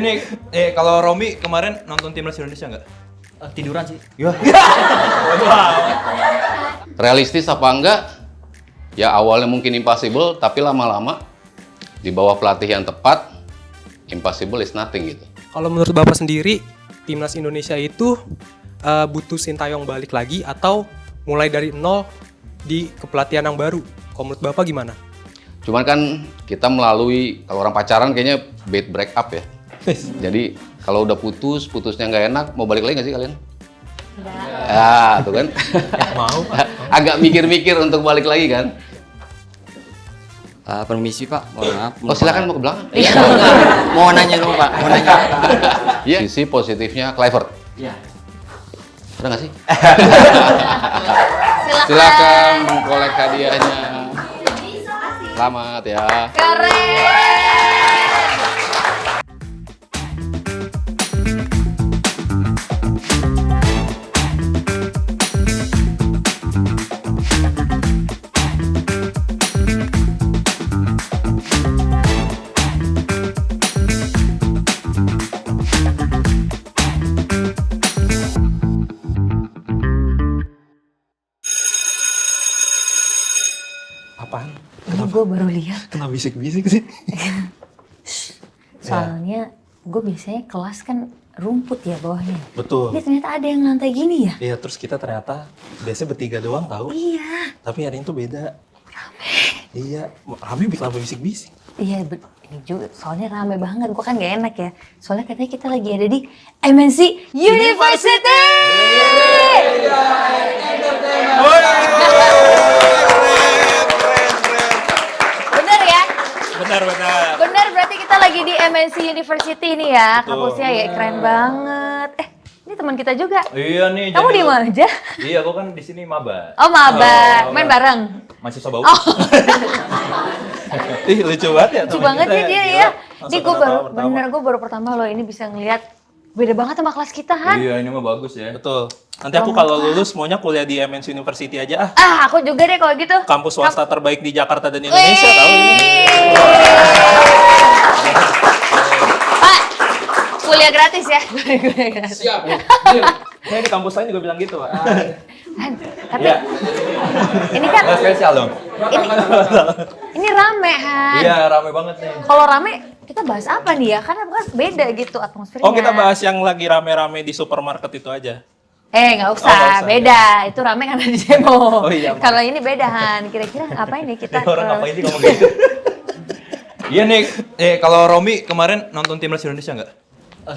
nih, kalau Romi kemarin nonton Timnas Indonesia nggak? Tiduran sih. Ya. Realistis apa enggak? Ya awalnya mungkin impossible, tapi lama-lama di bawah pelatih yang tepat, impossible is nothing gitu. Kalau menurut Bapak sendiri, Timnas Indonesia itu butuh Sintayong balik lagi atau mulai dari nol di kepelatihan yang baru? Kalau menurut Bapak gimana? Cuman kan kita melalui, kalau orang pacaran kayaknya bad break up ya. Jadi kalau udah putusnya nggak enak, mau balik lagi nggak sih kalian? Ya, tuh kan. Mau. Agak mikir-mikir untuk balik lagi kan. Permisi Pak, mohon maaf. Oh silakan mau ke belakang. Mau nanya dulu Pak, mau nanya. Iya. Sisi positifnya Kluivert. Iya. Ada nggak sih? Silakan mengkolek hadiahnya. Selamat ya. Keren. Apaan? Ini gue baru lihat. Kenapa bisik-bisik sih? Soalnya gue biasanya kelas kan rumput ya bawahnya. Betul. Ini ternyata ada yang lantai gini ya? Iya, terus kita ternyata biasanya bertiga doang tahu. Iya. Tapi hari ini tuh beda. Iya, rame kenapa bisik-bisik? Iya, ini juga soalnya rame banget. Gue kan gak enak ya. Soalnya katanya kita lagi ada di MNC University. Bener ya? Benar. Bener, berarti kita lagi di MNC University ini ya. Kampusnya ya keren banget. Ini teman kita juga. Iya nih. Kamu di mana aja? Iya, aku kan di sini maba. Oh, maba. Main bareng. Mahasiswa bau. Ih, lucu banget ya. Lucu banget ya dia ya. Ini gue baru pertama loh ini bisa ngeliat beda banget sama kelas kita, Han. Iya, ini mah bagus ya. Betul. Nanti aku kalau lulus maunya kuliah di MNC University aja ah. Ah, aku juga deh kalau gitu. Kampus swasta terbaik di Jakarta dan Indonesia tahu ini. Pak, kuliah gratis ya. Siap. Saya di kampus lain juga bilang gitu, Pak. Han, tapi ini kan Nggak spesial dong. ini rame, Han. Iya, rame banget nih. Kalau rame kita bahas apa nih ya? Karena kan beda gitu atmosfernya. Oh, kita bahas yang lagi rame-rame di supermarket itu aja. Nggak usah, nggak usah, beda. Itu rame karena di demo. Oh iya, Kalau ini beda, Han. Kira-kira ngapain nih kita? Orang ngapain sih ngomong gitu? Iya nih, kalau Romi kemarin nonton Timnas Indonesia nggak?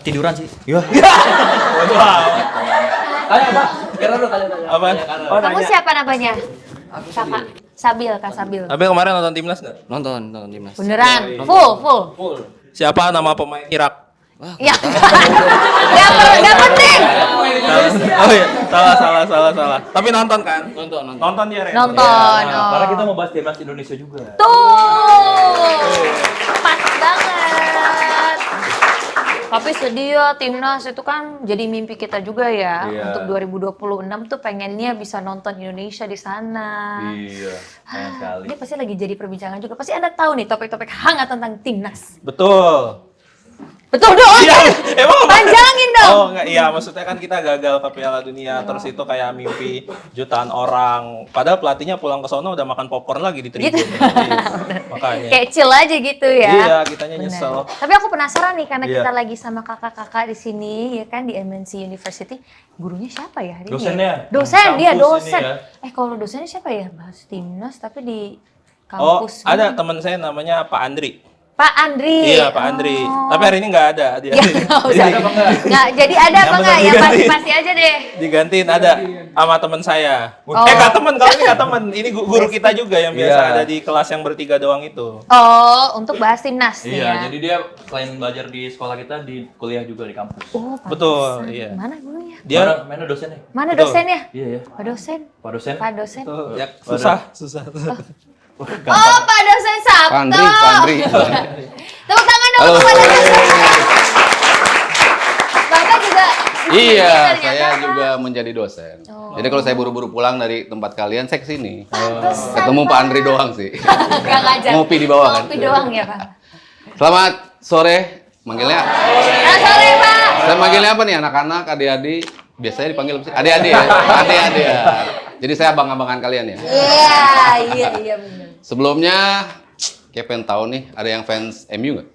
Tiduran sih. Iya. Tanya, Pak. Kira lu tanya. Apa? Oh, Kamu siapa namanya? Kakak Sabil, Kak Sabil. Tapi kemarin nonton timnas nggak? Nonton timnas. Beneran? Full. Siapa nama pemain Irak? Ya. Gak penting. Oh iya, salah. Tapi nonton kan? Nonton dia, Ren? Nonton. Nah, karena kita Oh. mau bahas Timnas Indonesia juga. Tuh. Pas banget. Tapi sedih ya, Timnas itu kan jadi mimpi kita juga ya. Iya. Untuk 2026 tuh pengennya bisa nonton Indonesia di sana. Iya, sayang sekali. Ini pasti lagi jadi perbincangan juga. Pasti Anda tahu nih topik-topik hangat tentang Timnas. Betul. Betul dong. Iya, emang apa? Panjangin dong. Oh enggak, iya maksudnya kan kita gagal ke Piala Dunia, terus itu kayak mimpi jutaan orang. Padahal pelatihnya pulang ke sono udah makan popcorn lagi di tribun. Gitu. Makanya. Kayak chill aja gitu ya. Iya, kitanya Bener. nyesel. Tapi aku penasaran nih karena Iya. kita lagi sama kakak-kakak di sini ya kan di MNC University. Gurunya siapa ya hari ini? Dosennya. Dosen, dia Kampus dosen. ini ya. Kalau dosennya siapa ya? Bahas Timnas tapi di Oh, kampus. ada teman saya namanya Pak Andri. Pak Andri. Iya, Pak Andri. Oh. Tapi hari ini nggak ada dia. Ya, nggak usah. Jadi Nggak, jadi ada apa nggak? Ya diganti. pasti aja deh. digantiin ada sama teman saya. Oh. Nggak teman, kalau ini nggak teman. Ini guru kita juga yang biasa Iya. ada di kelas yang bertiga doang itu. Oh, untuk bahas Timnas nih Iya, ya. jadi dia selain belajar di sekolah kita, di kuliah juga di kampus. Oh, pantesan. Betul, iya. Mana gurunya? Dia Mana dosennya? Mana Betul. dosennya? Iya ya. Pak dosen. Pak dosen. Pak dosen. tuh, ya, susah. Oh, Pak dosen Sabto. Pak Andri. Tepuk tangan dong untuk Pak dosen. Bapak juga. Iya, ternyata, saya Pak. juga menjadi dosen. Oh. Jadi kalau saya buru-buru pulang dari tempat kalian, saya kesini. Pantesan, Ketemu Pak Andri doang sih. Gak ngajak. Ngopi di bawah kan? Ngopi doang ya, Pak. Selamat sore, manggilnya. manggilnya apa nih anak-anak, adik-adik? Biasanya dipanggil apa sih? Adik-adik ya? Adik-adik ya. Jadi saya abang-abangan kalian ya. Iya benar. Sebelumnya, kayak pengen tahu nih, ada yang fans MU nggak?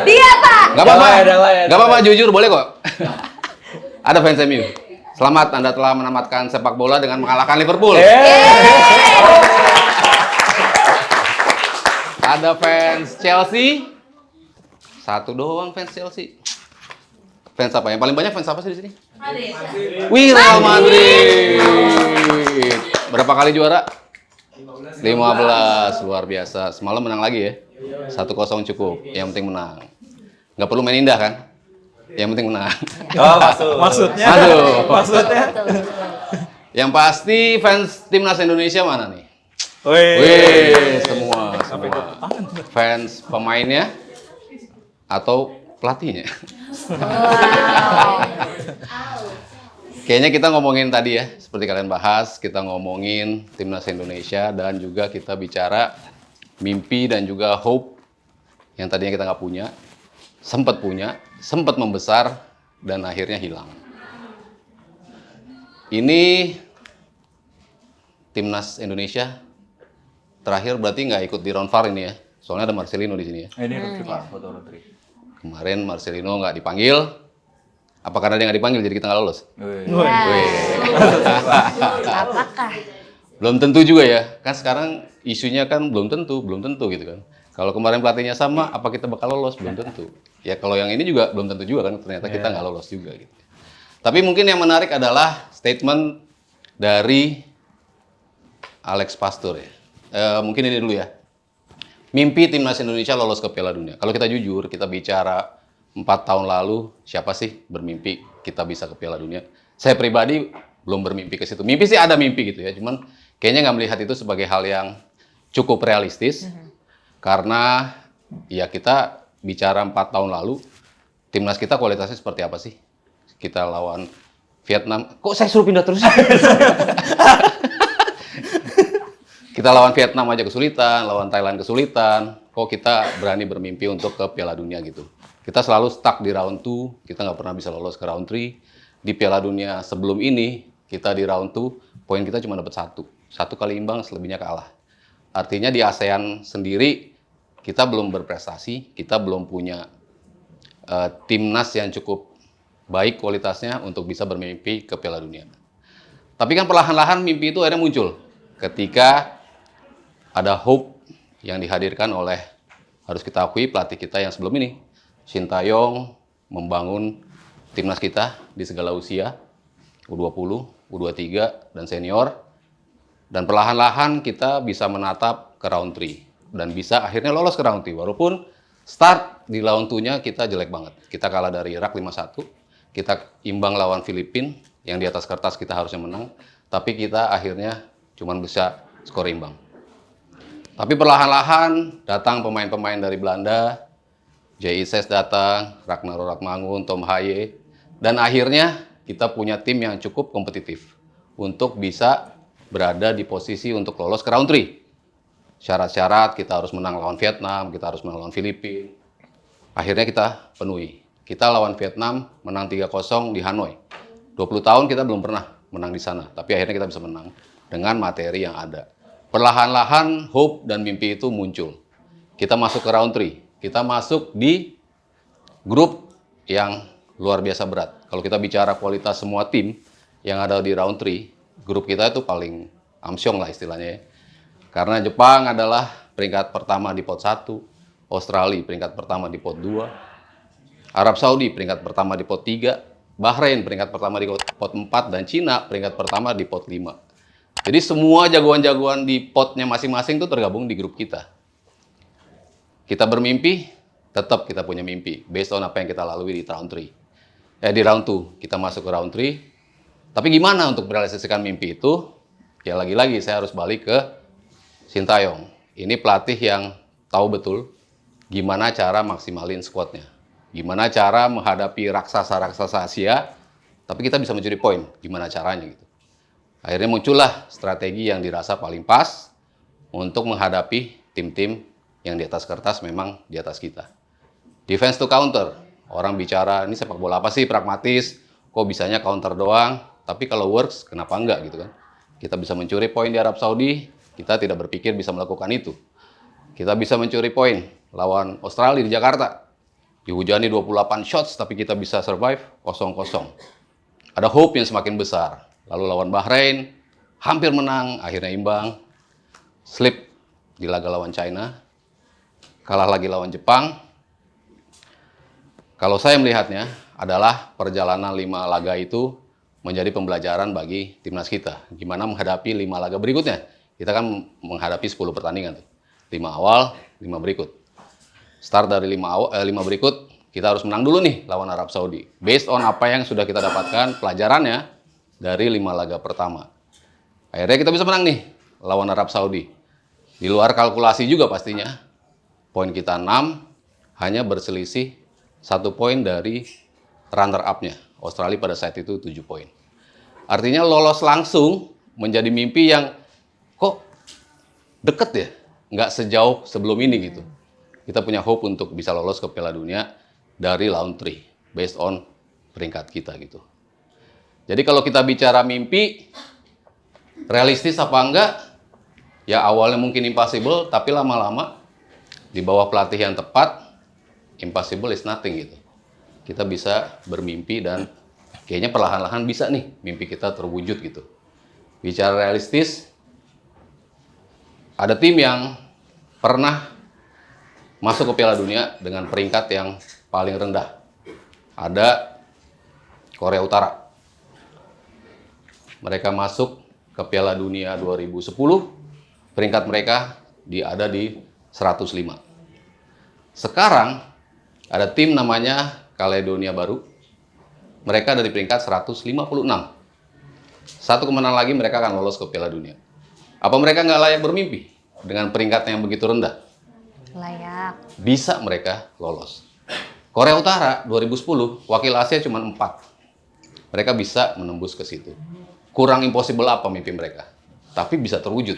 Dia Pak. Gak apa-apa, ya. gak apa-apa, jujur boleh kok. Ada fans MU. Selamat, Anda telah menamatkan sepak bola dengan mengalahkan Liverpool. Ada fans Chelsea. Satu doang fans Chelsea. Fans apa? Yang paling banyak fans apa sih di sini? Wih, Real Madrid. Berapa kali juara? 15, luar biasa. Semalam menang lagi ya. 1-0 cukup. Yang penting menang. Nggak perlu main indah kan? Yang penting menang. Oh, maksudnya. Maksudnya. Yang pasti fans timnas Indonesia mana nih? Wih. Semua. Fans pemainnya atau pelatihnya? Kayaknya kita ngomongin tadi ya, seperti kalian bahas, kita ngomongin timnas Indonesia dan juga kita bicara mimpi dan juga hope yang tadinya kita nggak punya, sempat membesar dan akhirnya hilang. Ini timnas Indonesia terakhir berarti nggak ikut di round VAR ini ya, soalnya ada Marcelino di sini ya. Ini Rodri Pak, foto Rodri. Kemarin Marcelino nggak dipanggil. Apa karena dia nggak dipanggil jadi kita nggak lolos? Apakah? Belum tentu juga ya. Kan sekarang isunya kan belum tentu gitu kan. Kalau kemarin pelatihnya sama, apa kita bakal lolos? Belum tentu. Ya kalau yang ini juga belum tentu juga kan. Ternyata kita nggak lolos juga gitu. Tapi mungkin yang menarik adalah statement dari Alex Pastur ya. Mungkin ini dulu ya. Mimpi timnas Indonesia lolos ke Piala Dunia. Kalau kita jujur, kita bicara 4 tahun lalu, siapa sih bermimpi kita bisa ke Piala Dunia? Saya pribadi belum bermimpi ke situ. Mimpi sih ada mimpi gitu ya, cuman kayaknya nggak melihat itu sebagai hal yang cukup realistis. Karena ya kita bicara 4 tahun lalu, timnas kita kualitasnya seperti apa sih? Kita lawan Vietnam. Kok saya suruh pindah terus? Kita lawan Vietnam aja kesulitan, lawan Thailand kesulitan. Kok kita berani bermimpi untuk ke Piala Dunia gitu? Kita selalu stuck di round 2, kita nggak pernah bisa lolos ke round 3. Di Piala Dunia sebelum ini, kita di round 2, poin kita cuma dapat 1. 1 kali imbang, selebihnya kalah. Artinya di ASEAN sendiri, kita belum berprestasi, kita belum punya timnas yang cukup baik kualitasnya untuk bisa bermimpi ke Piala Dunia. Tapi kan perlahan-lahan mimpi itu akhirnya muncul. Ketika ada hope yang dihadirkan oleh, harus kita akui, pelatih kita yang sebelum ini, Sintayong membangun timnas kita di segala usia, U20, U23, dan senior. Dan perlahan-lahan kita bisa menatap ke round 3. Dan bisa akhirnya lolos ke round 3. Walaupun start di round 2-nya kita jelek banget. Kita kalah dari Irak 5-1. Kita imbang lawan Filipina, yang di atas kertas kita harusnya menang. Tapi kita akhirnya cuma bisa skor imbang. Tapi perlahan-lahan datang pemain-pemain dari Belanda, J.I.S. datang, Ragnar Ratmangun, Tom Haye, dan akhirnya kita punya tim yang cukup kompetitif untuk bisa berada di posisi untuk lolos ke round 3. Syarat-syarat kita harus menang lawan Vietnam, kita harus menang lawan Filipina. Akhirnya kita penuhi. Kita lawan Vietnam menang 3-0 di Hanoi. 20 tahun kita belum pernah menang di sana, tapi akhirnya kita bisa menang dengan materi yang ada. Perlahan-lahan hope dan mimpi itu muncul. Kita masuk ke round 3. Kita masuk di grup yang luar biasa berat. Kalau kita bicara kualitas semua tim yang ada di round 3, grup kita itu paling amsyong lah istilahnya ya. Karena Jepang adalah peringkat pertama di pot 1, Australia peringkat pertama di pot 2, Arab Saudi peringkat pertama di pot 3, Bahrain peringkat pertama di pot 4, dan Cina peringkat pertama di pot 5. Jadi semua jagoan-jagoan di potnya masing-masing itu tergabung di grup kita. Kita bermimpi, tetap kita punya mimpi. Based on apa yang kita lalui di round 3. Di round 2, kita masuk ke round 3. Tapi gimana untuk merealisasikan mimpi itu? Ya lagi-lagi saya harus balik ke Sintayong. Ini pelatih yang tahu betul gimana cara maksimalin squadnya. Gimana cara menghadapi raksasa-raksasa Asia, tapi kita bisa mencuri poin. Gimana caranya gitu. Akhirnya muncullah strategi yang dirasa paling pas untuk menghadapi tim-tim yang di atas kertas memang di atas kita. Defense to counter. Orang bicara, ini sepak bola apa sih, pragmatis, kok bisanya counter doang, tapi kalau works, kenapa enggak gitu kan. Kita bisa mencuri poin di Arab Saudi, kita tidak berpikir bisa melakukan itu. Kita bisa mencuri poin lawan Australia di Jakarta. Dihujani 28 shots, tapi kita bisa survive 0-0. Ada hope yang semakin besar. Lalu lawan Bahrain, hampir menang, akhirnya imbang. Slip di laga lawan China. Kalah lagi lawan Jepang. Kalau saya melihatnya adalah perjalanan 5 laga itu menjadi pembelajaran bagi timnas kita. Gimana menghadapi 5 laga berikutnya. Kita kan menghadapi 10 pertandingan. 5 awal, 5 berikut. Start dari 5 berikut, kita harus menang dulu nih lawan Arab Saudi. Based on apa yang sudah kita dapatkan pelajarannya dari 5 laga pertama. Akhirnya kita bisa menang nih lawan Arab Saudi. Di luar kalkulasi juga pastinya. Poin kita 6, hanya berselisih 1 poin dari runner up-nya. Australia pada saat itu 7 poin. Artinya lolos langsung menjadi mimpi yang kok deket ya? Nggak sejauh sebelum ini gitu. Kita punya hope untuk bisa lolos ke Piala Dunia dari round 3. Based on peringkat kita gitu. Jadi kalau kita bicara mimpi, realistis apa enggak? Ya awalnya mungkin impossible, tapi lama-lama di bawah pelatih yang tepat, impossible is nothing gitu. Kita bisa bermimpi dan kayaknya perlahan-lahan bisa nih mimpi kita terwujud gitu. Bicara realistis, ada tim yang pernah masuk ke Piala Dunia dengan peringkat yang paling rendah. Ada Korea Utara. Mereka masuk ke Piala Dunia 2010, peringkat mereka ada di 105. Sekarang ada tim namanya Kaledonia Baru. Mereka dari peringkat 156. Satu kemenangan lagi mereka akan lolos ke Piala Dunia. Apa mereka nggak layak bermimpi dengan peringkatnya yang begitu rendah? Layak. Bisa mereka lolos. Korea Utara 2010, wakil Asia cuma 4. Mereka bisa menembus ke situ. Kurang impossible apa mimpi mereka? Tapi bisa terwujud.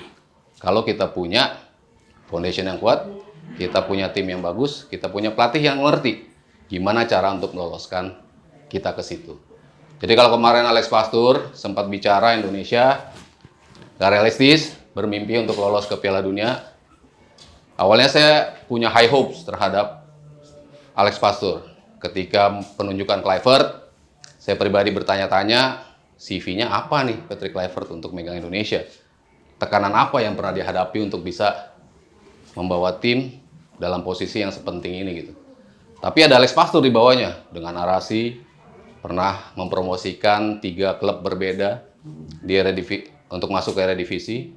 Kalau kita punya foundation yang kuat, kita punya tim yang bagus, kita punya pelatih yang mengerti gimana cara untuk meloloskan kita ke situ. Jadi kalau kemarin Alex Pastur sempat bicara Indonesia gak realistis bermimpi untuk lolos ke Piala Dunia, awalnya saya punya high hopes terhadap Alex Pastur. Ketika penunjukan Kluivert, saya pribadi bertanya-tanya CV-nya apa nih Patrick Kluivert untuk megang Indonesia. Tekanan apa yang pernah dihadapi untuk bisa membawa tim dalam posisi yang sepenting ini gitu. Tapi ada Alex Pastur di bawahnya dengan narasi pernah mempromosikan 3 klub berbeda di untuk masuk ke Eredivisie.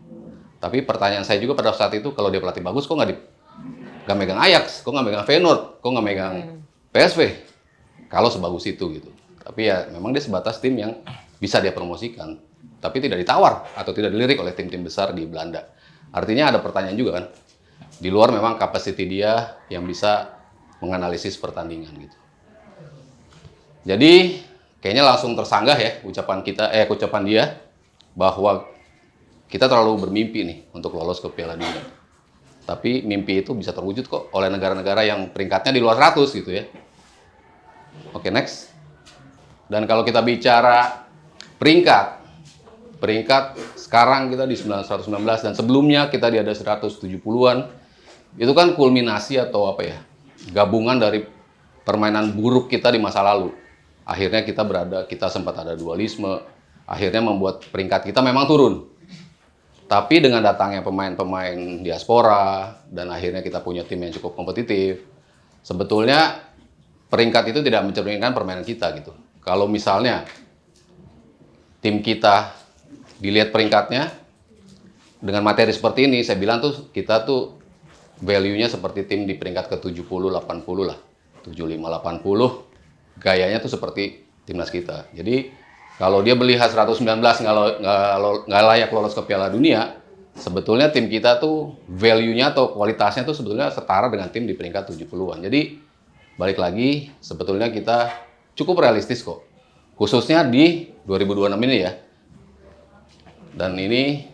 Tapi pertanyaan saya juga pada saat itu, kalau dia pelatih bagus kok nggak megang Ajax, kok nggak megang Feyenoord, kok nggak megang PSV kalau sebagus itu gitu. Tapi ya memang dia sebatas tim yang bisa dia promosikan, tapi tidak ditawar atau tidak dilirik oleh tim-tim besar di Belanda. Artinya ada pertanyaan juga kan. Di luar memang kapasiti dia yang bisa menganalisis pertandingan gitu. Jadi kayaknya langsung tersanggah ya ucapan dia bahwa kita terlalu bermimpi nih untuk lolos ke Piala Dunia. Tapi mimpi itu bisa terwujud kok oleh negara-negara yang peringkatnya di luar 100 gitu ya. Oke, next. Dan kalau kita bicara peringkat sekarang kita di 119 dan sebelumnya kita di ada 170-an. Itu kan kulminasi atau apa ya? Gabungan dari permainan buruk kita di masa lalu. Akhirnya kita sempat ada dualisme, akhirnya membuat peringkat kita memang turun. Tapi dengan datangnya pemain-pemain diaspora dan akhirnya kita punya tim yang cukup kompetitif, sebetulnya peringkat itu tidak mencerminkan permainan kita gitu. Kalau misalnya tim kita dilihat peringkatnya dengan materi seperti ini, saya bilang tuh kita tuh value-nya seperti tim di peringkat ke-70, 80 lah. 75, 80, gayanya tuh seperti timnas kita. Jadi, kalau dia melihat 119 nggak layak lolos ke Piala Dunia, sebetulnya tim kita tuh value-nya atau kualitasnya tuh sebetulnya setara dengan tim di peringkat 70-an. Jadi, balik lagi, sebetulnya kita cukup realistis kok. Khususnya di 2026 ini ya. Dan ini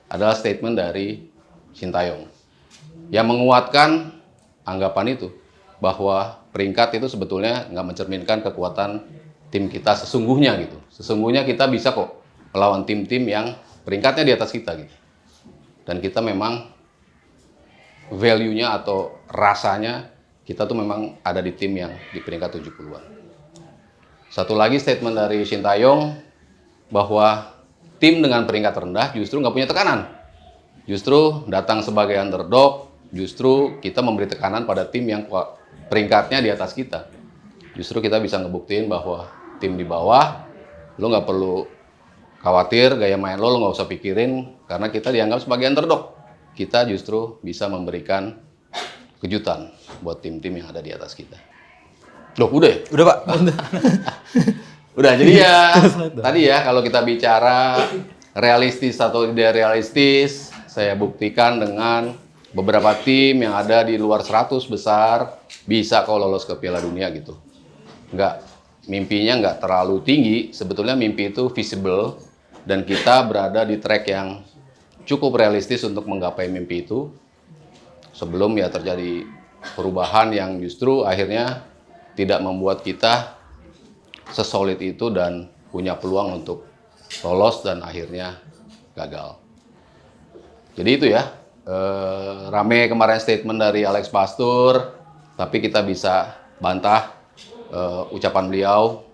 adalah statement dari Sintayong yang menguatkan anggapan itu. bahwa peringkat itu sebetulnya nggak mencerminkan kekuatan tim kita sesungguhnya gitu. Sesungguhnya kita bisa kok melawan tim-tim yang peringkatnya di atas kita gitu. Dan kita memang value-nya atau rasanya kita tuh memang ada di tim yang di peringkat 70-an. Satu lagi statement dari Sintayong bahwa tim dengan peringkat rendah justru nggak punya tekanan. Justru datang sebagai underdog, justru kita memberi tekanan pada tim yang peringkatnya di atas kita. Justru kita bisa ngebuktiin bahwa tim di bawah, lo nggak perlu khawatir gaya main lo nggak usah pikirin, karena kita dianggap sebagai underdog. Kita justru bisa memberikan kejutan buat tim-tim yang ada di atas kita. Loh, udah ya? Udah, Pak. Udah, jadi ya tadi ya kalau kita bicara realistis atau tidak realistis, saya buktikan dengan beberapa tim yang ada di luar 100 besar bisa kok lolos ke Piala Dunia gitu. Mimpinya nggak terlalu tinggi, sebetulnya mimpi itu visible dan kita berada di track yang cukup realistis untuk menggapai mimpi itu sebelum ya terjadi perubahan yang justru akhirnya tidak membuat kita sesolid itu dan punya peluang untuk lolos dan akhirnya gagal. Jadi itu ya, rame kemarin statement dari Alex Pastur, tapi kita bisa bantah ucapan beliau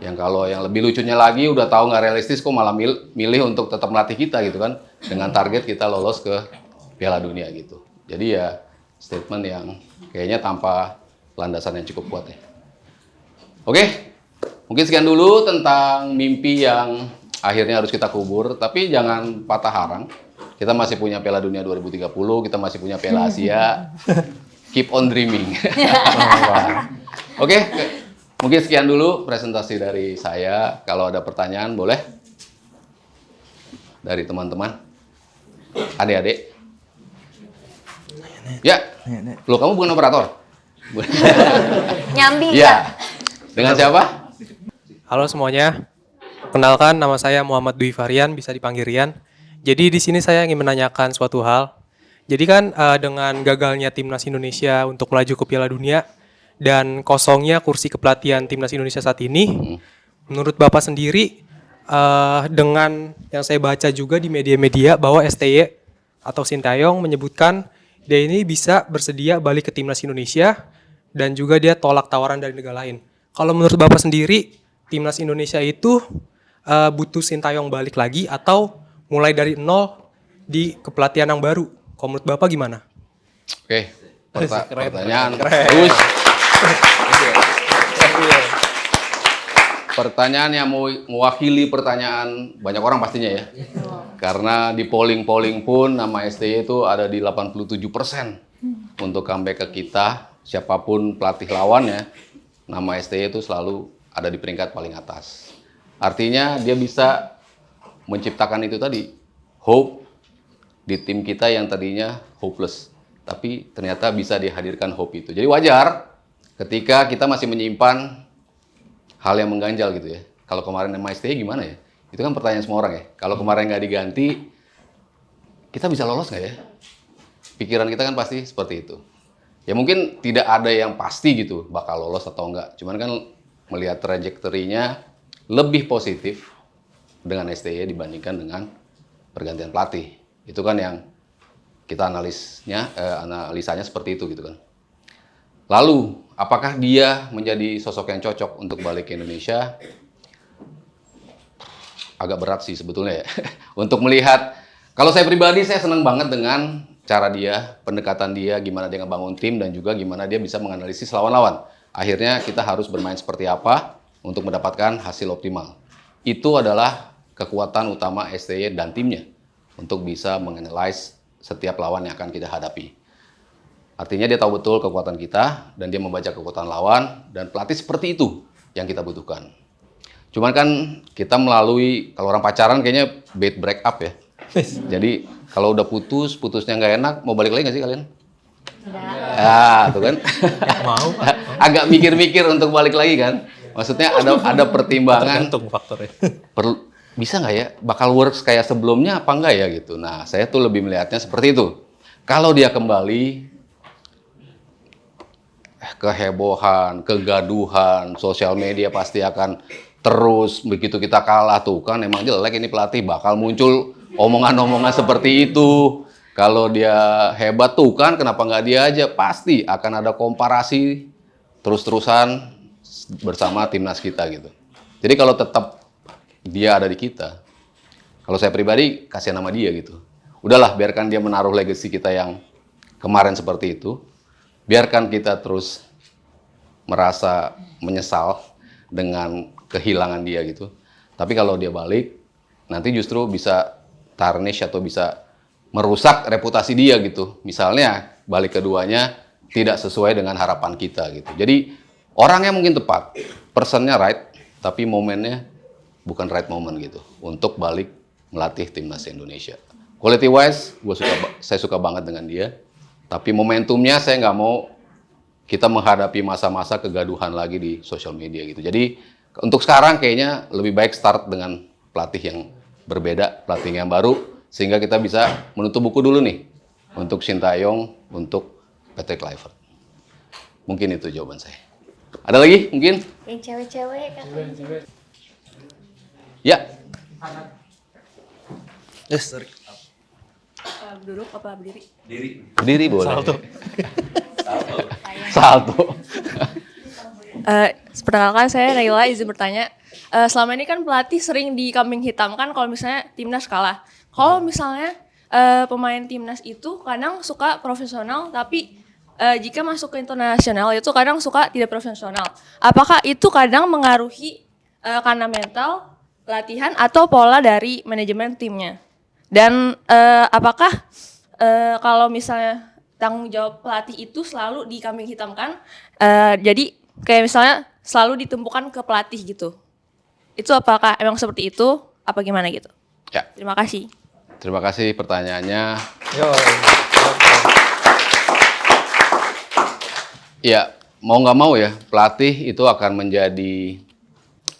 yang kalau yang lebih lucunya lagi udah tahu nggak realistis kok malah milih untuk tetap melatih kita gitu kan, dengan target kita lolos ke Piala Dunia gitu. Jadi ya statement yang kayaknya tanpa landasan yang cukup kuat ya. Oke, mungkin sekian dulu tentang mimpi yang akhirnya harus kita kubur, tapi jangan patah harang. Kita masih punya Piala Dunia 2030, kita masih punya Piala Asia. Keep on dreaming. Oke, mungkin sekian dulu presentasi dari saya. Kalau ada pertanyaan boleh dari teman-teman, adik-adik. Ya, loh kamu bukan operator? Nyambi Ya, dengan siapa? Halo semuanya, kenalkan nama saya Muhammad Dwi Varian, bisa dipanggil Rian. Jadi di sini saya ingin menanyakan suatu hal. Jadi kan dengan gagalnya Timnas Indonesia untuk melaju ke Piala Dunia dan kosongnya kursi kepelatihan Timnas Indonesia saat ini, menurut Bapak sendiri dengan yang saya baca juga di media-media bahwa STY atau Sintayong menyebutkan dia ini bisa bersedia balik ke Timnas Indonesia dan juga dia tolak tawaran dari negara lain. Kalau menurut Bapak sendiri, Timnas Indonesia itu butuh Sintayong balik lagi atau mulai dari nol di kepelatihan yang baru? Kalau menurut Bapak gimana? Oke, pertanyaan bagus. Pertanyaan yang mewakili pertanyaan banyak orang pastinya ya. Karena di polling pun nama STY itu ada di 87% untuk comeback ke kita. Siapapun pelatih lawannya, nama STY itu selalu ada di peringkat paling atas. Artinya dia bisa menciptakan itu tadi, hope di tim kita yang tadinya hopeless. Tapi ternyata bisa dihadirkan hope itu. Jadi wajar ketika kita masih menyimpan hal yang mengganjal gitu ya. Kalau kemarin nama STY gimana ya? Itu kan pertanyaan semua orang ya. Kalau kemarin nggak diganti, kita bisa lolos nggak ya? Pikiran kita kan pasti seperti itu. Ya mungkin tidak ada yang pasti gitu bakal lolos atau enggak. Cuman kan melihat trajektorinya lebih positif dengan STY dibandingkan dengan pergantian pelatih. Itu kan yang kita analisanya seperti itu gitu kan. Lalu, apakah dia menjadi sosok yang cocok untuk balik ke Indonesia? Agak berat sih sebetulnya ya. Untuk melihat, kalau saya pribadi saya senang banget dengan cara dia, pendekatan dia, gimana dia ngebangun tim, dan juga gimana dia bisa menganalisis lawan-lawan. Akhirnya kita harus bermain seperti apa untuk mendapatkan hasil optimal. Itu adalah kekuatan utama STY dan timnya untuk bisa menganalisis setiap lawan yang akan kita hadapi. Artinya dia tahu betul kekuatan kita dan dia membaca kekuatan lawan, dan pelatih seperti itu yang kita butuhkan. Cuman kan kita melalui, kalau orang pacaran kayaknya bad break up ya. Jadi kalau udah putusnya nggak enak, mau balik lagi nggak sih kalian? Ya, tuh kan. Mau. Agak mikir-mikir untuk balik lagi kan. Maksudnya ada pertimbangan. Tergantung faktornya. Bisa nggak ya, bakal works kayak sebelumnya apa enggak ya gitu. Nah, saya tuh lebih melihatnya seperti itu. Kalau dia kembali, kehebohan, kegaduhan, sosial media pasti akan terus begitu kita kalah tuh kan emang jelek ini pelatih bakal muncul omongan-omongan seperti itu. Kalau dia hebat tuh kan kenapa nggak dia aja? Pasti akan ada komparasi terus-terusan bersama timnas kita gitu. Jadi kalau tetap dia ada di kita, kalau saya pribadi kasihan nama dia gitu. Udahlah biarkan dia menaruh legacy kita yang kemarin seperti itu. Biarkan kita terus merasa menyesal dengan kehilangan dia gitu. Tapi kalau dia balik, nanti justru bisa tarnish atau bisa merusak reputasi dia gitu. Misalnya balik keduanya tidak sesuai dengan harapan kita gitu. Jadi orangnya mungkin tepat, personnya right, tapi momennya bukan right moment gitu untuk balik melatih timnas Indonesia. Quality wise, saya suka banget dengan dia. Tapi momentumnya saya nggak mau kita menghadapi masa-masa kegaduhan lagi di sosial media gitu. Jadi untuk sekarang kayaknya lebih baik start dengan pelatih yang berbeda, pelatih yang baru, sehingga kita bisa menutup buku dulu nih untuk Sintayong, untuk Patrick Kluivert. Mungkin itu jawaban saya. Ada lagi mungkin? Yang cewek-cewek katanya. Ya. Sorry. Duduk apa berdiri? Berdiri boleh. Salto. Perkenalkan saya Naila, izin bertanya. Selama ini kan pelatih sering dikambing hitamkan kalau misalnya timnas kalah. Kalau misalnya pemain timnas itu kadang suka profesional, tapi jika masuk ke internasional itu kadang suka tidak profesional. Apakah itu kadang mengaruhi karena mental, latihan, atau pola dari manajemen timnya? Dan apakah kalau misalnya tanggung jawab pelatih itu selalu dikambing hitamkan, jadi kayak misalnya selalu ditumpukan ke pelatih gitu? Itu apakah emang seperti itu? Apa gimana gitu? Ya. Terima kasih. Terima kasih pertanyaannya. Ya, mau nggak mau ya, pelatih itu akan menjadi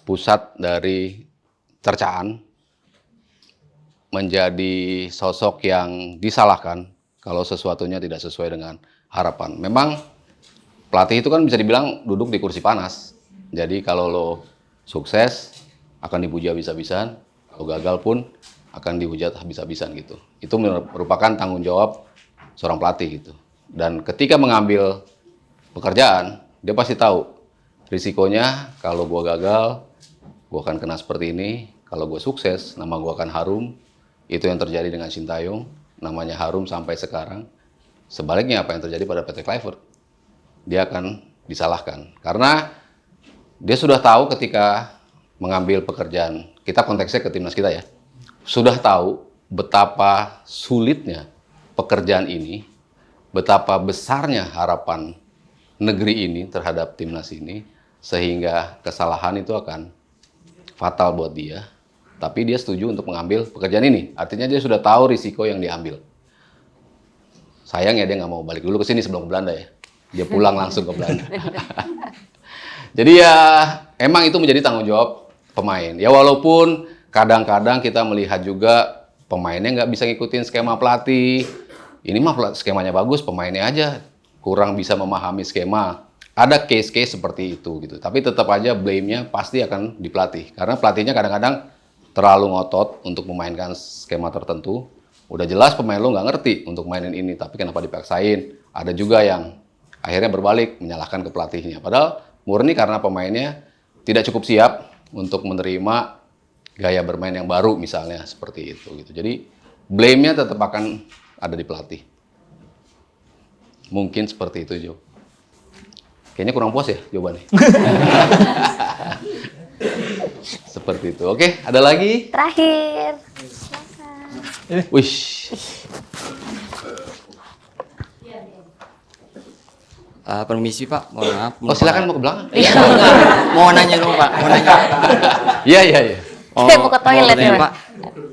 pusat dari cercaan, menjadi sosok yang disalahkan kalau sesuatunya tidak sesuai dengan harapan. Memang pelatih itu kan bisa dibilang duduk di kursi panas. Jadi kalau lo sukses, akan dipuji habis-habisan, kalau gagal pun akan dihujat habis-habisan gitu. Itu merupakan tanggung jawab seorang pelatih gitu. Dan ketika mengambil pekerjaan, dia pasti tahu risikonya kalau gua gagal, gua akan kena seperti ini. Kalau gua sukses, nama gua akan harum. Itu yang terjadi dengan Sintayong, namanya harum sampai sekarang. Sebaliknya apa yang terjadi pada Patrick Kluivert? Dia akan disalahkan. Karena dia sudah tahu ketika mengambil pekerjaan, kita konteksnya ke timnas kita ya, sudah tahu betapa sulitnya pekerjaan ini, betapa besarnya harapan negeri ini terhadap timnas ini, sehingga kesalahan itu akan fatal buat dia. Tapi dia setuju untuk mengambil pekerjaan ini. Artinya dia sudah tahu risiko yang diambil. Sayangnya dia nggak mau balik dulu ke sini sebelum ke Belanda ya. Dia pulang langsung ke Belanda. Jadi ya emang itu menjadi tanggung jawab pemain. Ya walaupun kadang-kadang kita melihat juga pemainnya nggak bisa ngikutin skema pelatih. Ini mah skemanya bagus, pemainnya aja kurang bisa memahami skema. Ada case-case seperti itu gitu. Tapi tetap aja blame-nya pasti akan di pelatih. Karena pelatihnya kadang-kadang terlalu ngotot untuk memainkan skema tertentu. Udah jelas pemain lo nggak ngerti untuk mainin ini, tapi kenapa dipaksain? Ada juga yang akhirnya berbalik menyalahkan ke pelatihnya. Padahal murni karena pemainnya tidak cukup siap untuk menerima gaya bermain yang baru misalnya seperti itu gitu. Jadi blame-nya tetap akan ada di pelatih. Mungkin seperti itu, Jo. Kayaknya kurang puas ya jawabannya. Seperti itu. Oke, ada lagi? Terakhir. Wish. Permisi Pak, mohon maaf. Oh silakan mau ke belakang. Mau nanya dong Pak, mau nanya. Iya iya iya. Saya mau ke toilet tanya, ya, Pak.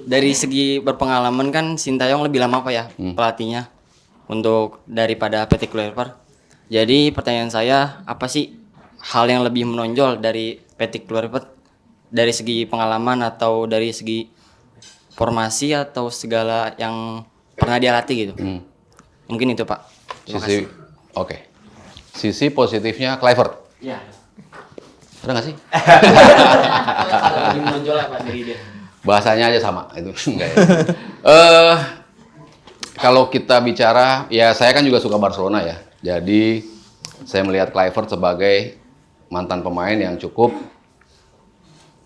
Dari segi berpengalaman kan Sintayong lebih lama Pak ya pelatihnya untuk daripada Patrick Kluivert. Jadi pertanyaan saya, apa sih hal yang lebih menonjol dari Patrick Kluivert dari segi pengalaman atau dari segi formasi atau segala yang pernah dia latih gitu? Mungkin itu Pak. Terima kasih. Oke. Sisi positifnya Kluivert. Iya. Ada nggak sih? Lebih menonjol apa dari dia? Bahasanya aja sama itu. Enggak ya. Kalau kita bicara, ya saya kan juga suka Barcelona ya. Jadi saya melihat Kluivert sebagai mantan pemain yang cukup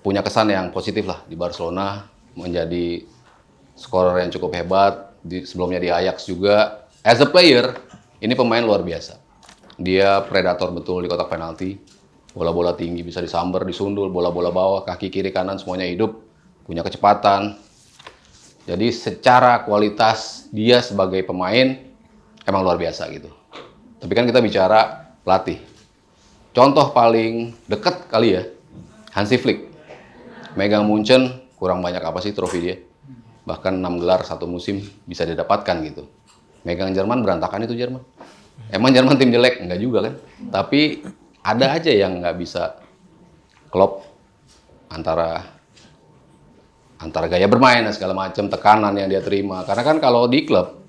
punya kesan yang positif lah di Barcelona, menjadi scorer yang cukup hebat. Sebelumnya di Ajax juga. As a player, ini pemain luar biasa. Dia predator betul di kotak penalti. Bola-bola tinggi bisa disamber, disundul, bola-bola bawah, kaki kiri kanan semuanya hidup, punya kecepatan. Jadi secara kualitas dia sebagai pemain emang luar biasa gitu. Tapi kan kita bicara pelatih. Contoh paling deket kali ya, Hansi Flick. Megang Munchen kurang banyak apa sih trofi dia. Bahkan 6 gelar satu musim bisa didapatkan gitu. Megang Jerman berantakan itu Jerman. Emang Jerman tim jelek? Enggak juga kan. Tapi ada aja yang nggak bisa klop antara gaya bermain dan segala macam, tekanan yang dia terima. Karena kan kalau di klub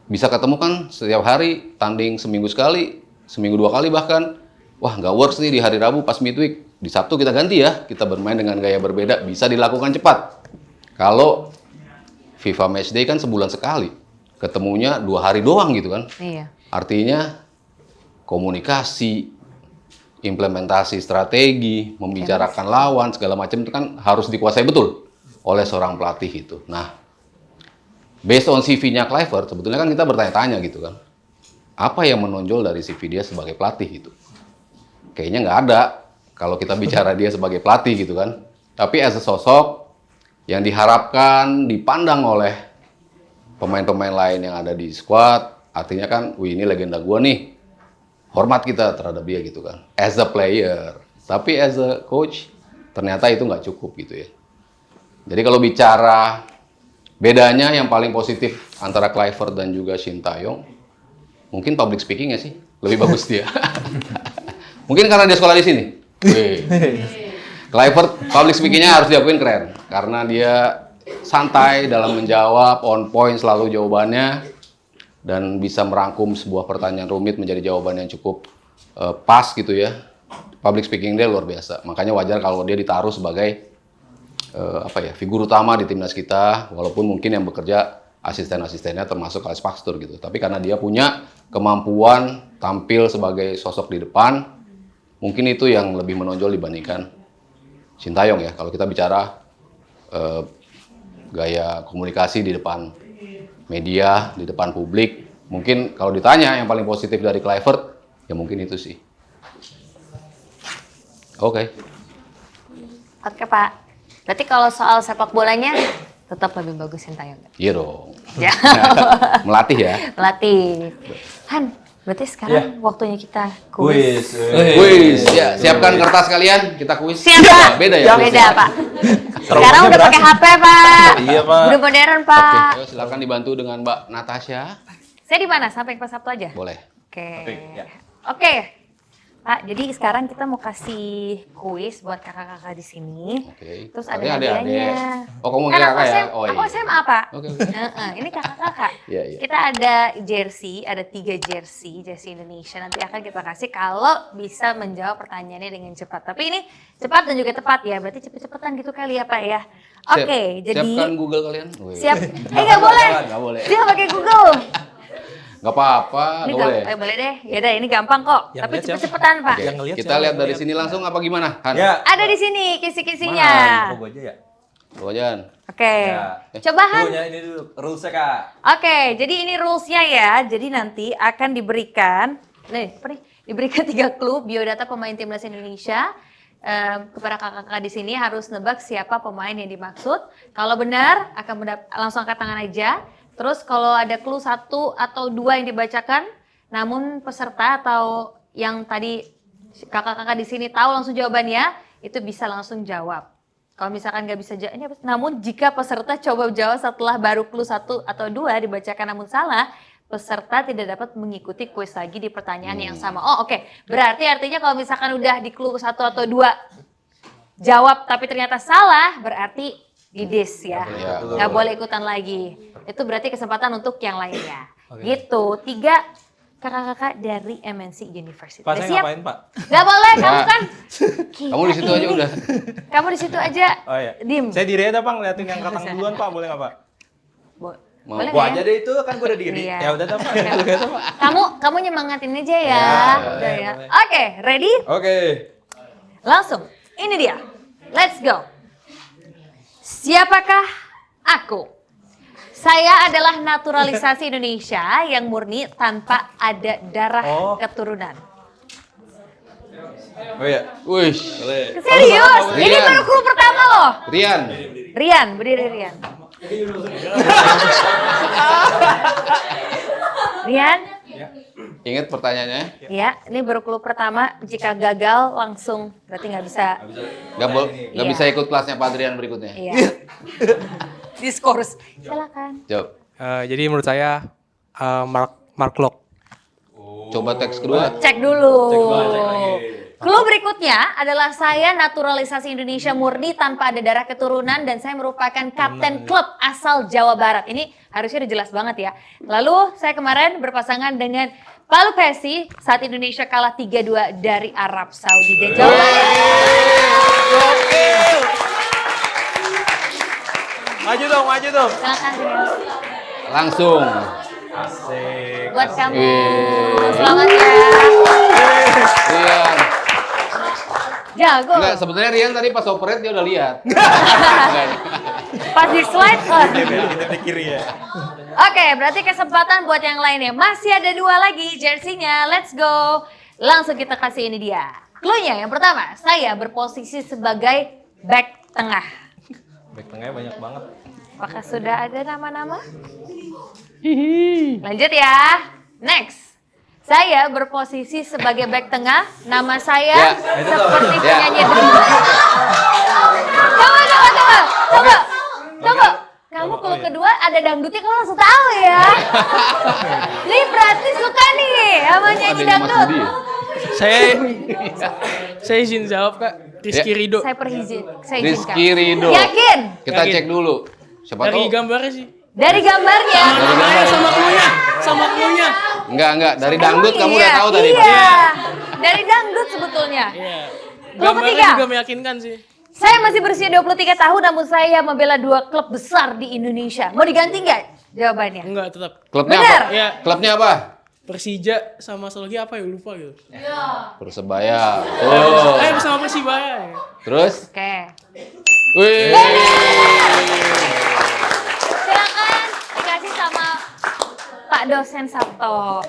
bisa ketemu kan setiap hari, tanding seminggu sekali, seminggu 2 kali bahkan. Wah nggak works nih di hari Rabu pas midweek. Di Sabtu kita ganti ya, kita bermain dengan gaya berbeda, bisa dilakukan cepat. Kalau FIFA Matchday kan sebulan sekali, ketemunya 2 hari doang gitu kan. Iya. Artinya komunikasi, implementasi strategi, membicarakan lawan, segala macam itu kan harus dikuasai betul oleh seorang pelatih itu. Nah, based on CV-nya Kluivert, sebetulnya kan kita bertanya-tanya gitu kan. Apa yang menonjol dari CV dia sebagai pelatih itu? Kayaknya nggak ada kalau kita bicara dia sebagai pelatih gitu kan. Tapi as a sosok yang diharapkan dipandang oleh pemain-pemain lain yang ada di squad, artinya kan, wih ini legenda gua nih. Hormat kita terhadap dia gitu kan, as a player. Tapi as a coach, ternyata itu nggak cukup gitu ya. Jadi kalau bicara bedanya yang paling positif antara Kluivert dan juga Shin Tae-yong, mungkin public speaking ya sih, lebih bagus dia. Mungkin karena dia sekolah di sini. Kluivert public speakingnya harus diakuin keren, karena dia santai dalam menjawab, on point selalu jawabannya. Dan bisa merangkum sebuah pertanyaan rumit menjadi jawaban yang cukup pas gitu ya. Public speaking dia luar biasa. Makanya wajar kalau dia ditaruh sebagai figur utama di timnas kita. Walaupun mungkin yang bekerja asisten-asistennya termasuk Alex Paxtur gitu. Tapi karena dia punya kemampuan tampil sebagai sosok di depan, mungkin itu yang lebih menonjol dibandingkan Shin Tae-yong ya. Kalau kita bicara gaya komunikasi di depan media, di depan publik, mungkin kalau ditanya yang paling positif dari Kluivert, ya mungkin itu sih. Oke. Oke Pak. Berarti kalau soal sepak bolanya tetap lebih bagus Shin Tae-yong. Iya dong. Ya. Melatih ya. Melatih. Han, berarti sekarang waktunya kita kuis. Kuis. Ya, siapkan kertas kalian, kita kuis. Siap Pak. Beda ya? Beda Pak. Sekarang udah pakai HP Pak. Iya, Pak. Udah modern Oke, Pak. ayo silakan dibantu dengan Mbak Natasha. Saya di mana? Sampai kelas 1 aja? Boleh. Oke. ya. Oke. Pak, jadi sekarang kita mau kasih kuis buat kakak-kakak di sini. Oke. Terus ada Artinya adik-adik. hadiahnya. Oh, kamu Kan kira aku kakak ya? SM, Oh, aku iya. SMA, Pak. Oke. Ini kakak-kakak. Iya, iya. Kita ada jersey, ada 3 jersey Indonesia. Nanti akan kita kasih kalau bisa menjawab pertanyaannya dengan cepat. Tapi ini cepat dan juga tepat ya, berarti cepet-cepetan gitu kali ya, Pak ya. Oke, jadi Siapkan Google kalian. Wih. siap. Nggak boleh. Nggak boleh. Dia pakai Google. Nggak apa-apa, Ini nggak boleh. boleh deh. Ya udah, ini gampang kok. Yang Tapi lihat siapa? cepet-cepetan, Pak. Oke, Yang ngeliat kita siapa? lihat dari Yang sini langsung apa gimana? Han? Ya. Ada di sini kisi-kisinya. Oh, gua aja ya. Coba Jan. Oke. Ya. Coba Han. Tuh, ini dulu rulesnya, Kak. Oke, jadi ini rulesnya ya. Jadi nanti akan diberikan, diberikan 3 clue biodata pemain timnas Indonesia. Kepada kakak-kakak di sini harus nebak siapa pemain yang dimaksud. Kalau benar akan langsung angkat tangan aja. Terus kalau ada clue 1 atau 2 yang dibacakan, namun peserta atau yang tadi kakak-kakak di sini tahu langsung jawabannya, itu bisa langsung jawab. Kalau misalkan nggak bisa jawab, namun jika peserta coba jawab setelah baru clue 1 atau 2 dibacakan namun salah, peserta tidak dapat mengikuti kuis lagi di pertanyaan yang sama. Oh oke. Berarti artinya kalau misalkan udah di clue 1 atau 2 jawab tapi ternyata salah, berarti di-dis ya. Nggak boleh ikutan lagi. Itu berarti kesempatan untuk yang lainnya. Gitu. 3 kakak-kakak dari MNC University. Pak, Udah saya siap? ngapain, Pak? Gak boleh, kamu Pak. kan. Kamu di situ aja udah. Kamu di situ aja. Oh iya. Diem. Saya diri aja, Bang, liatin yang katang duluan, Pak. Boleh nggak, Pak? Mau. Boleh Gua nggak aja ya? deh itu, kan gua udah diri. Iya. Ya udah, Pak. Kamu nyemangatin aja ya. Ya, Udah ya. boleh. Oke, ready? Oke. Langsung. Ini dia. Let's go. Siapakah aku? Saya adalah naturalisasi Indonesia yang murni tanpa ada darah Oh. keturunan. Oh iya. Wih, Boleh. Serius, ini Rian. baru clue pertama loh. Rian. Rian, berdiri Rian. Rian, Ingat pertanyaannya? ya, ini baru clue pertama. Jika gagal langsung berarti nggak bisa. Nggak Iya. bisa ikut kelasnya Pak Adrian berikutnya. Iya. Diskurs. Silakan. Jawab. Jadi menurut saya Mark Locke. Coba teks kedua. Cek dulu. Clue berikutnya adalah saya naturalisasi Indonesia murni tanpa ada darah keturunan dan saya merupakan kapten klub asal Jawa Barat. Ini harusnya udah jelas banget ya. Lalu saya kemarin berpasangan dengan Pak Lukesi saat Indonesia kalah 3-2 dari Arab Saudi dan Jawa Barat. Maju dong, maju dong. Silakan Rian. Langsung. Asik. Buat kamu. Wih. Selamat ya. Rian. Jago. Enggak, sebenarnya Rian tadi pas operate dia udah lihat. Enggak. Pas di slide. Oh. Kita di kiri ya. Oke, berarti kesempatan buat yang lainnya. Masih ada 2 lagi jersinya. Let's go. Langsung kita kasih ini dia. Clue-nya yang pertama, saya berposisi sebagai back tengah. Back tengahnya banyak banget. Apakah sudah ada nama-nama? Lanjut ya. Next. Saya berposisi sebagai back tengah. Nama saya Ya, seperti Ya. penyanyi dangdut. Tunggu. Kamu kalau kedua ada dangdutnya kamu langsung tahu ya. Ini berarti suka nih sama nyanyi Adanya Mas dangdut. Budi ya? Saya izin jawab Kak. Rizky Ya. Ridho. Saya izinkan. Rizky Ridho. Yakin? Kita Yakin. cek dulu. Siapa Dari tahu. gambarnya sih. Dari gambarnya. Dari gambar. Sama cluenya. Sama cluenya. Enggak. Dari dangdut kamu Iya, udah tahu tadi. Iya. Dari dangdut sebetulnya. Iya. Clue Gambarnya ketiga. juga meyakinkan sih. Saya masih berusia 23 tahun namun saya membela 2 klub besar di Indonesia. Mau diganti nggak jawabannya? Enggak, tetap. Klubnya Benar. apa? Iya. Klubnya apa? Persija sama satu lagi apa ya? Lupa gitu. Persebaya. Oh. Bersama Persibaya ya. Terus? Oke. Wih. Silakan dikasih sama Pak dosen Sabto.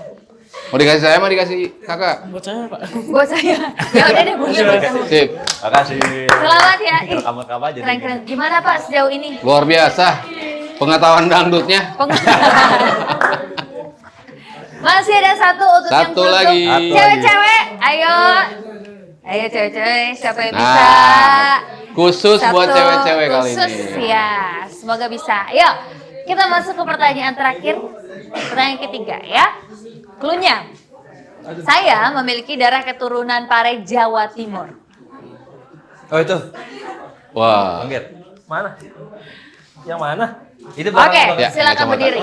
Mau dikasih saya, mau dikasih kakak? Buat saya Pak. Buat saya. Ya udah deh buat kamu. Sip. Makasih. Selamat ya. Ih, Kamu aja. keren-keren. Gimana Pak sejauh ini? Luar biasa. Pengetahuan dangdutnya. Masih ada satu untuk yang Satu belum. lagi. Cewek-cewek, ayo. Ayo cewek-cewek, siapa yang bisa? Nah, khusus buat Satu cewek-cewek kali khusus, ini. ya. Semoga bisa. Yuk, kita masuk ke pertanyaan terakhir. Pertanyaan ketiga ya. Cluenya. Saya memiliki darah keturunan Pare Jawa Timur. Oh itu. Wah. Anggir. Mana? Yang mana? Itu Oke, Ya, silakan kacamata. berdiri.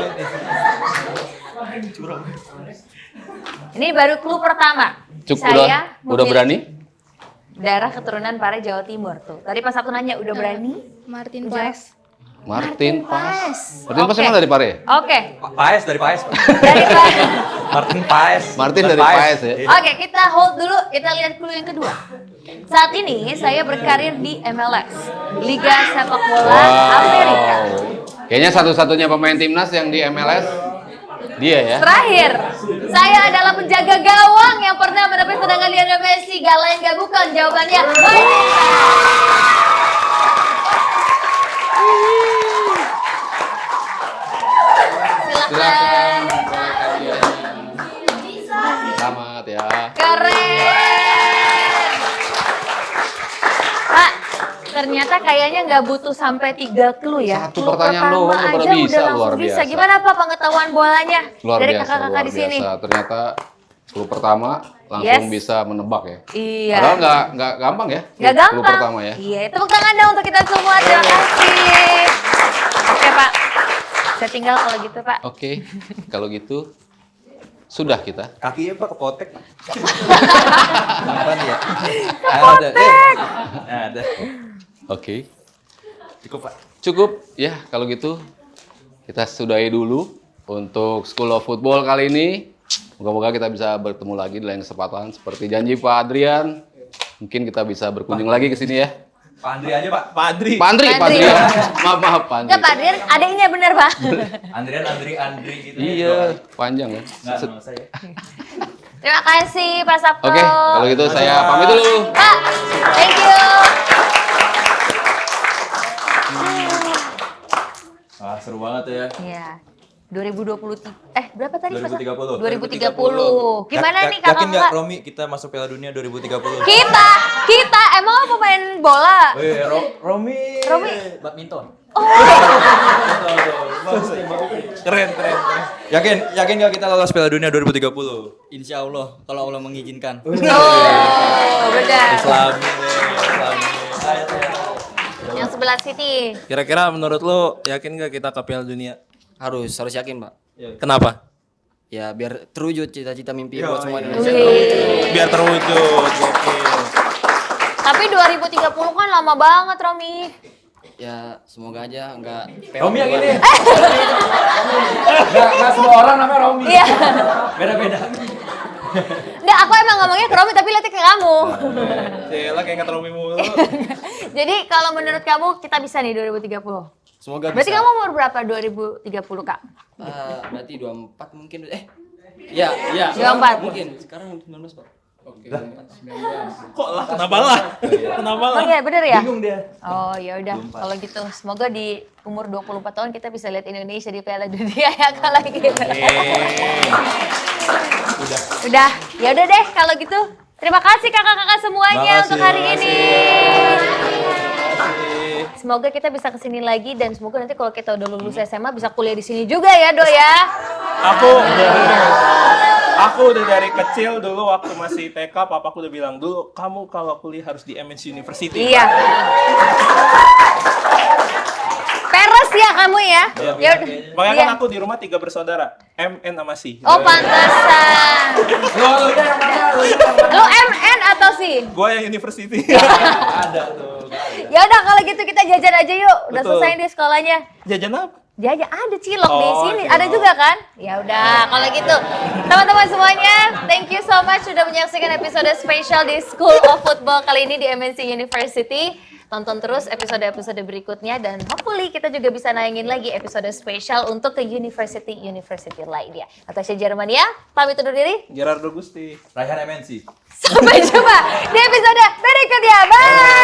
Ini baru clue pertama. Cukup Saya udah memiliki berani? darah keturunan Pare Jawa Timur tuh. Tadi pas aku nanya udah berani? Martin Jawab. Paes. Martin Paes. Martin Paes Oke. emang dari Pare? Oke, Paes dari Paes. dari Pare. Martin Paes. Martin dari Paes ya? Oke, kita hold dulu. Kita lihat clue yang kedua. Saat ini saya berkarir di MLS, Liga Sepak Bola Amerika. Kayaknya satu-satunya pemain timnas yang di MLS dia ya. Terakhir, saya adalah penjaga gawang yang pernah mendapat tendangan Lionel Messi. Gak lain gak bukan jawabannya. Silakan. Selamat ya. Keren. Pak, ternyata kayaknya nggak butuh sampai 3 clue ya. Satu Clue pertanyaan pertama doang udah aja bisa, langsung luar bisa. biasa. Gimana Pak pengetahuan bolanya Luar dari biasa, kakak-kakak luar di sini? biasa. Ternyata clue pertama langsung Yes. bisa menebak ya. Iya. Padahal nggak gampang ya. Nggak clue gampang. pertama ya. Iya, tepuk tangan dong untuk kita semua. Terima kasih. Oke Pak, saya tinggal kalau gitu Pak. Oke, kalau gitu sudah kita. Kakinya Pak kepotek. Apa nih ya? Kepotek. Ada. Oke. Cukup Pak. Cukup ya kalau gitu kita sudahi dulu untuk School of Football kali ini. Moga-moga kita bisa bertemu lagi di lain kesempatan seperti janji Pak Adrian. Mungkin kita bisa berkunjung lagi ke sini ya. Pak Andri aja Pak. Pak Andri. Pak Andri. Maaf Pak Andri. Enggak Pak Adrian, adiknya bener Pak. Andri gitu. Iya, panjang ya. Enggak sama saya. Terima kasih Pak Sabto. Oke, kalau gitu saya pamit dulu. Pak, thank you. Wah, seru banget ya. Iya. 2020 berapa tadi Pak? 2030. 2030. Gimana nih Yakin nggak kakak-kakak? Romi kita masuk Piala Dunia 2030? Kita emang pemain bola. Wih, Romi. Badminton. Keren. Yakin nggak kita lolos Piala Dunia 2030? Insya Allah kalau Allah mengizinkan. Oh, benar. Islami. Yang sebelah City. Kira-kira menurut lo yakin gak kita ke Piala Dunia? Harus yakin, Pak. Kenapa? Ya biar terwujud cita-cita mimpi buat semua Indonesia. Biar terwujud. Oke. Tapi 2030 kan lama banget Romi. Ya semoga aja enggak Romi yang ini. Nggak semua orang namanya Romi. Iya. Beda-beda. Nggak, aku emang ngomongnya ke Romi tapi lihatnya ke kamu. Cela kayak nggak Romi mulu. Jadi kalau menurut kamu kita bisa nih 2030? Semoga Berarti bisa. kamu umur berapa 2030 Kak? Berarti 24 mungkin. Ya. 24. Mungkin. Sekarang 19, Pak. Kok lah? Kenapa lah? Oh iya bener ya? Bingung dia. Oh ya udah kalau gitu semoga di umur 24 tahun kita bisa lihat Indonesia di Piala Dunia ya kalau gitu. Udah. Ya udah deh kalau gitu. Terima kasih kakak-kakak semuanya untuk hari ini. Semoga kita bisa kesini lagi dan semoga nanti kalau kita udah lulus SMA bisa kuliah di sini juga ya Do ya. Aku udah dari kecil dulu waktu masih TK, papaku udah bilang dulu kamu kalau kuliah harus di MNC University. Iya. Peres ya kamu ya. Ya udah. Makanya Iya. kan aku di rumah 3 bersaudara, MN sama Si. Oh pantesan. Lu MN atau sih? Gua yang University. Ya udah kalau gitu kita jajan aja yuk. Udah Betul. selesai di sekolahnya. Jajan apa? Jajan ada cilok di Oh, sini. cilok. Ada juga kan? Ya udah kalau gitu. Teman-teman semuanya, thank you so much sudah menyaksikan episode spesial di School of Football kali ini di MNC University. Tonton terus episode-episode berikutnya dan hopefully kita juga bisa nayangin lagi episode spesial untuk ke university lainnya. Natasha Germania, pamit undur diri. Gerardo Gusti. Raihan MNC. Sampai jumpa di episode berikutnya. Bye!